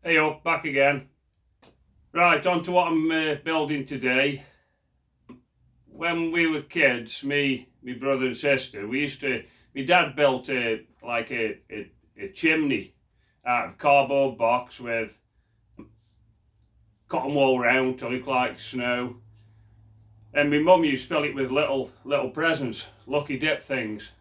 Hey up, back again. Right, on to what I'm building today. When we were kids, my brother and sister, my dad built a chimney out of cardboard box with cotton wool round to look like snow. And my mum used to fill it with little presents, lucky dip things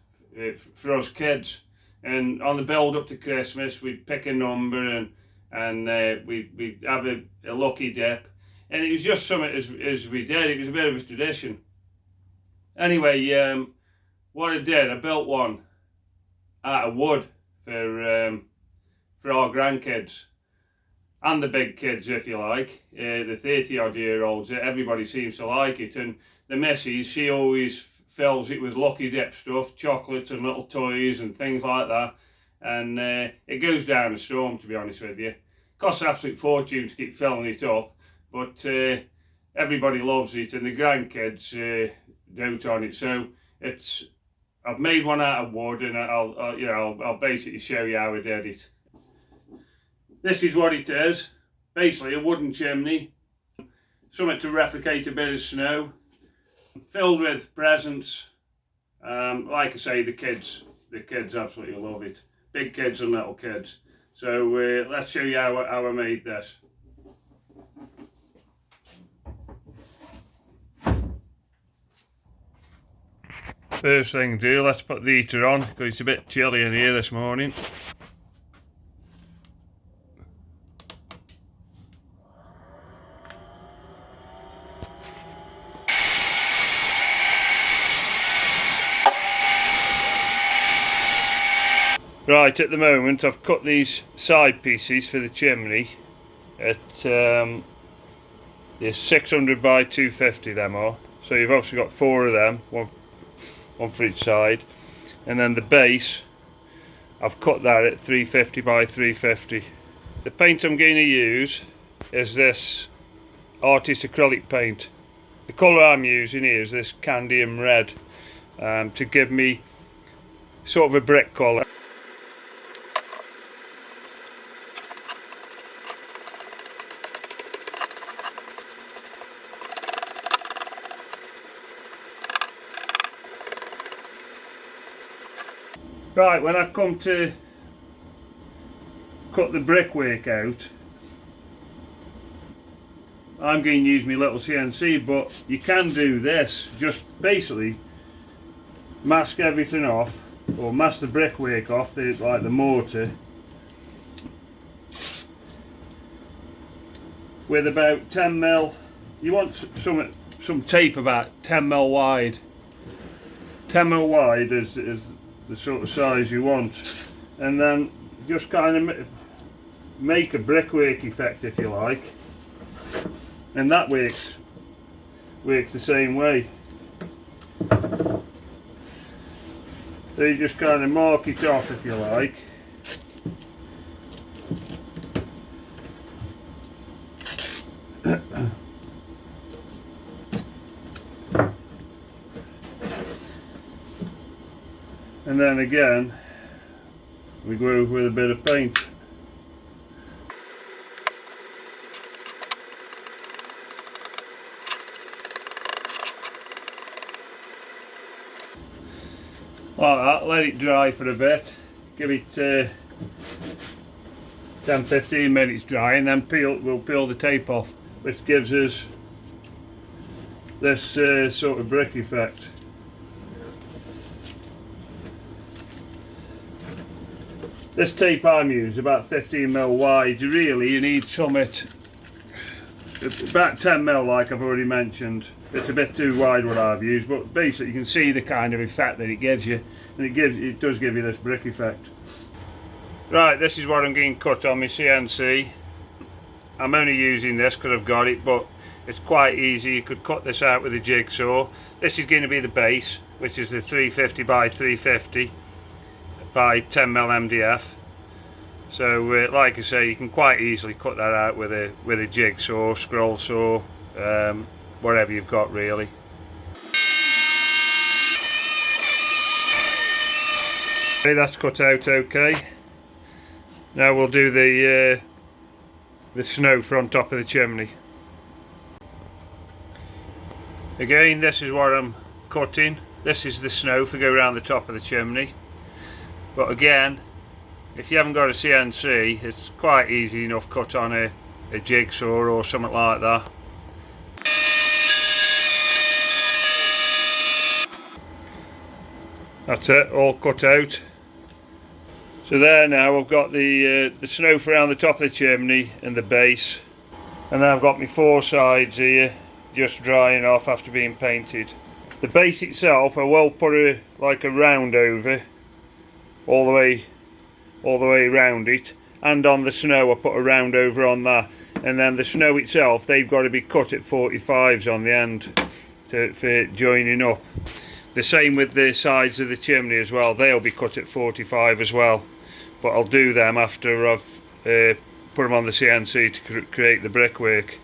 for us kids. And on the build up to Christmas, we'd pick a number and we'd have a lucky dip. And it was just something as we did. It was a bit of a tradition. Anyway, what I did, I built one out of wood for our grandkids and the big kids, if you like, the 30-odd-year-olds. Everybody seems to like it, and the missus, she always fills it with lucky dip stuff, chocolates and little toys and things like that, and it goes down a storm, to be honest with you. Costs an absolute fortune to keep filling it up, but everybody loves it, and the grandkids dote on it. So I've made one out of wood, and I'll basically show you how I did it. This is what it is, basically a wooden chimney, something to replicate a bit of snow, filled with presents. Like I say, the kids absolutely love it, big kids and little kids. So let's show you how I made this. First thing to do, let's put the heater on because it's a bit chilly in here this morning. Right, at the moment I've cut these side pieces for the chimney at the 600 by 250 them are. So you've obviously got 4 of them, one for each side, and then the base I've cut that at 350 by 350. The paint I'm going to use is this artist acrylic paint. The colour I'm using here is this Candium Red to give me sort of a brick colour. Right, when I come to cut the brickwork out, I'm going to use my little CNC, but you can do this. Just basically mask everything off, or mask the brickwork off, like the mortar, with about 10mm. You want some tape about 10mm wide. 10mm wide is the sort of size you want, and then just kind of make a brickwork effect, if you like, and that works the same way. So you just kind of mark it off, if you like, and then again we go over with a bit of paint. Like that, let it dry for a bit, give it 10-15 minutes dry, and then we'll peel the tape off, which gives us this sort of brick effect. This tape I'm using about 15mm wide. Really, you need something about 10mm, like I've already mentioned. It's a bit too wide what I've used, but basically you can see the kind of effect that it gives you, and it does give you this brick effect. Right, this is what I'm getting cut on my CNC. I'm only using this because I've got it, but it's quite easy. You could cut this out with a jigsaw. This is going to be the base, which is the 350 by 350 by 10mm MDF. So like I say, you can quite easily cut that out with a jigsaw, scroll saw, whatever you've got really. Okay, that's cut out okay. Now we'll do the the snow from top of the chimney. Again, this is what I'm cutting. This is the snow to go around the top of the chimney. But again, if you haven't got a CNC, it's quite easy enough cut on a jigsaw or something like that. That's it, all cut out. So there now I've got the snow around the top of the chimney and the base, and then I've got my 4 sides here just drying off after being painted. The base itself I will put like a round over all the way around it, and on the snow I put a round over on that, and then the snow itself, they've got to be cut at 45s on the end for joining up. The same with the sides of the chimney as well, they'll be cut at 45 as well, but I'll do them after I've put them on the CNC to create the brickwork.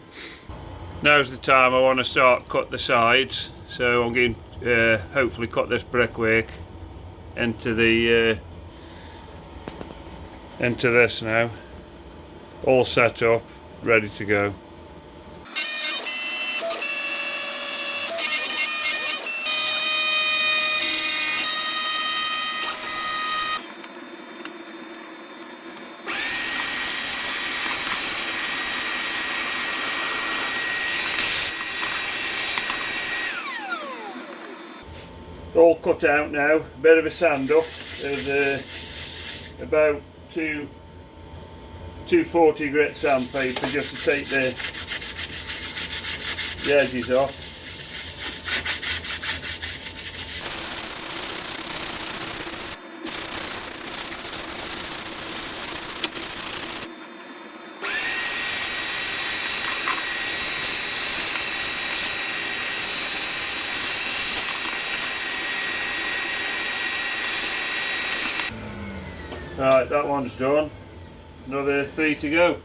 Now's the time I want to start cut the sides, so I'm going to hopefully cut this brickwork into this now, all set up, ready to go. All cut out now, a bit of a sand up. There's about 240 grit sandpaper just to take the edges off. Right, that one's done. Another 3 to go.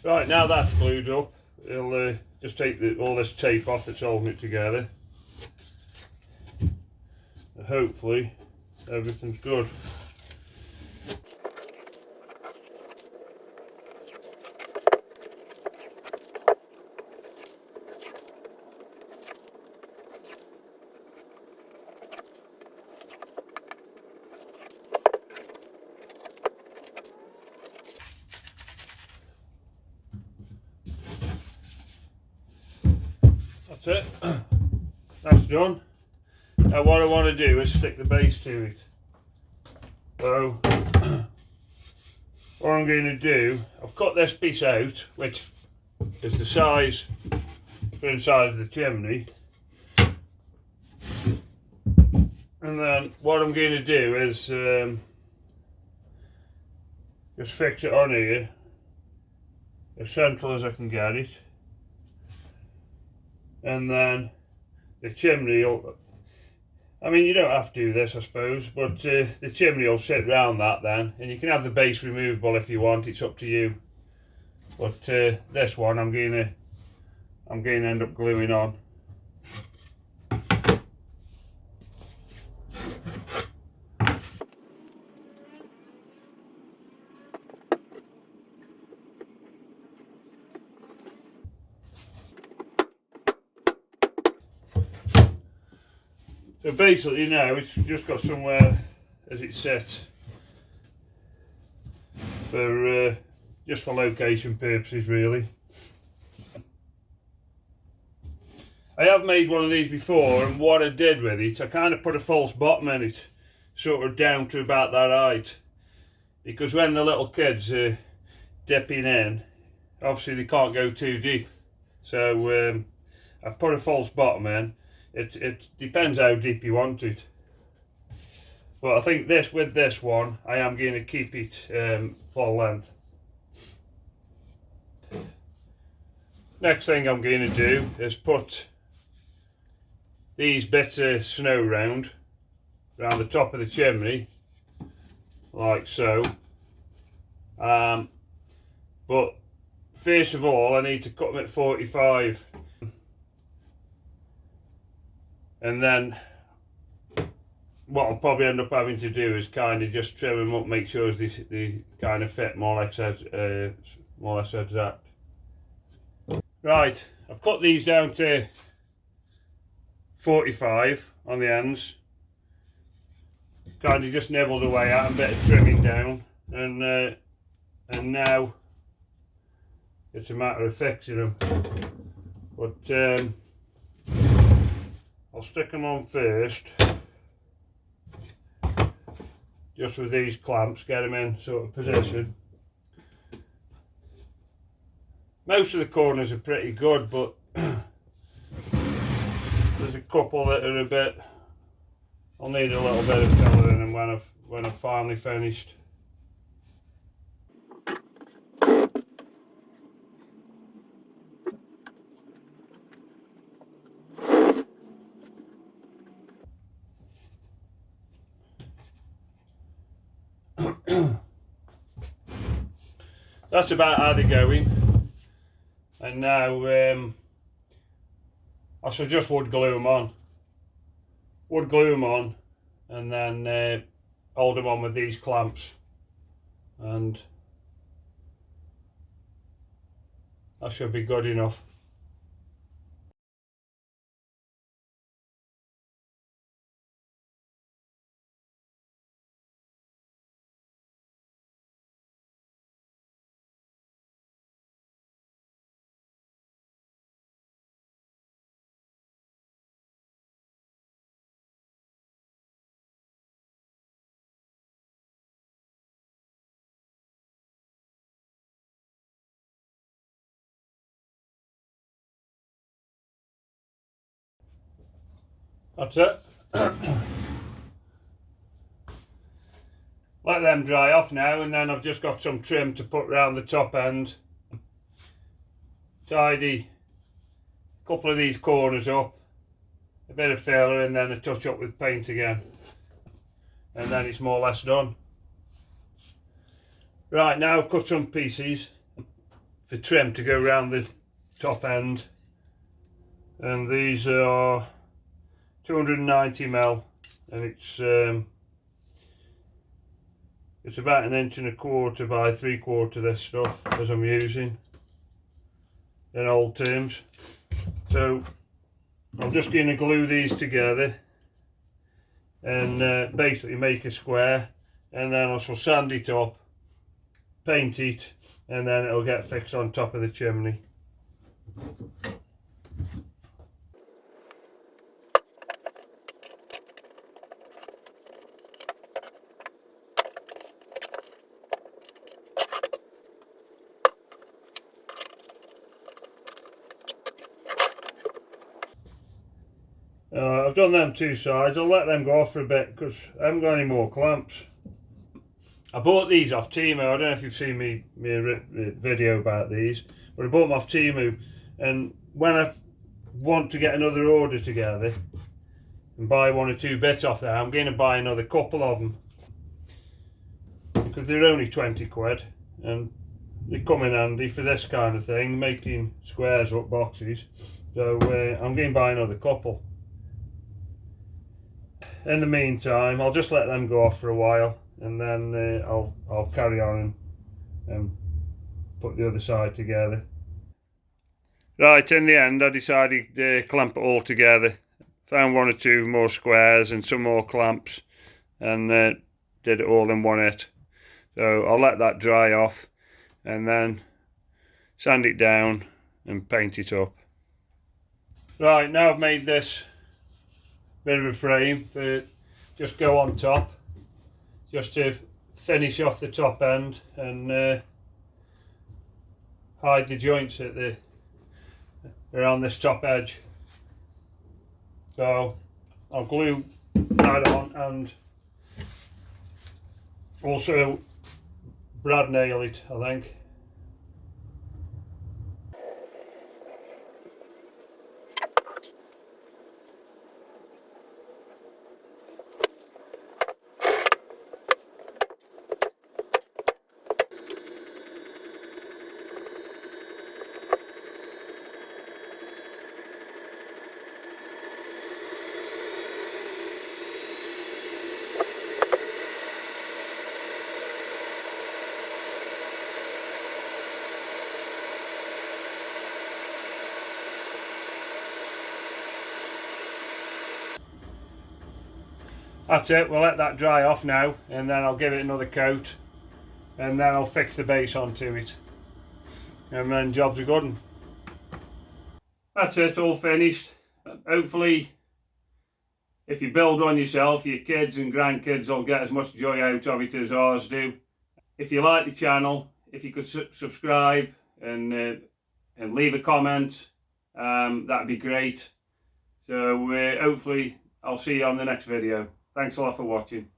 Right, now that's glued up, it'll just take all this tape off that's holding it together. And hopefully everything's good. That's it, that's done. Now what I want to do is stick the base to it. So what I'm going to do, I've cut this piece out, which is the size for inside of the chimney, and then what I'm going to do is just fix it on here as central as I can get it. And then the chimney will, I mean, you don't have to do this I suppose, but the chimney will sit round that then, and you can have the base removable if you want, it's up to you. But this one I'm going to end up gluing on. So basically now it's just got somewhere as it's set for just for location purposes really. I have made one of these before, and what I did with it, I kind of put a false bottom in it, sort of down to about that height, because when the little kids are dipping in, obviously they can't go too deep. So I've put a false bottom in. It depends how deep you want it. But I think with this one, I am going to keep it full length. Next thing I'm going to do is put these bits of snow round the top of the chimney, like so. But first of all, I need to cut them at 45, and then what I'll probably end up having to do is kind of just trim them up, make sure they kind of fit more or less exact. Right, I've cut these down to 45 on the ends, kind of just nibbled away at a bit of trimming down, and now it's a matter of fixing them. But I'll stick them on first, just with these clamps, get them in sort of position. Most of the corners are pretty good, but there's a couple that are a bit, I'll need a little bit of filling in them when I've finally finished. That's about how they're going. And now I shall just wood glue them on. And then hold them on with these clamps, and that should be good enough. That's it. Let them dry off now, and then I've just got some trim to put around the top end. Tidy a couple of these corners up, a bit of filler, and then a touch up with paint again, and then it's more or less done. Right, now I've cut some pieces for trim to go around the top end, and these are 290mm, and it's about 1.25 by 3/4 this stuff as I'm using in old terms. So I'm just going to glue these together and basically make a square, and then I shall sand it up, paint it, and then it'll get fixed on top of the chimney. I've done them two sides. I'll let them go off for a bit because I haven't got any more clamps. I bought these off Temu. I don't know if you've seen me video about these, but I bought them off Temu, and when I want to get another order together and buy 1 or 2 bits off there, I'm going to buy another couple of them because they're only 20 quid and they come in handy for this kind of thing, making squares up boxes. So I'm going to buy another couple. In the meantime, I'll just let them go off for a while, and then I'll carry on and put the other side together. Right, in the end I decided to clamp it all together found one or two more squares and some more clamps, and did it all in one hit. So I'll let that dry off and then sand it down and paint it up. Right, now I've made this bit of a frame to just go on top, just to finish off the top end and hide the joints at the around this top edge. So I'll glue that on and also brad nail it, I think. That's it, we'll let that dry off now and then I'll give it another coat and then I'll fix the base onto it and then jobs are good. That's it, all finished. Hopefully if you build one yourself, your kids and grandkids will get as much joy out of it as ours do. If you like the channel, if you could subscribe and leave a comment, that'd be great. So hopefully I'll see you on the next video. Thanks a lot for watching.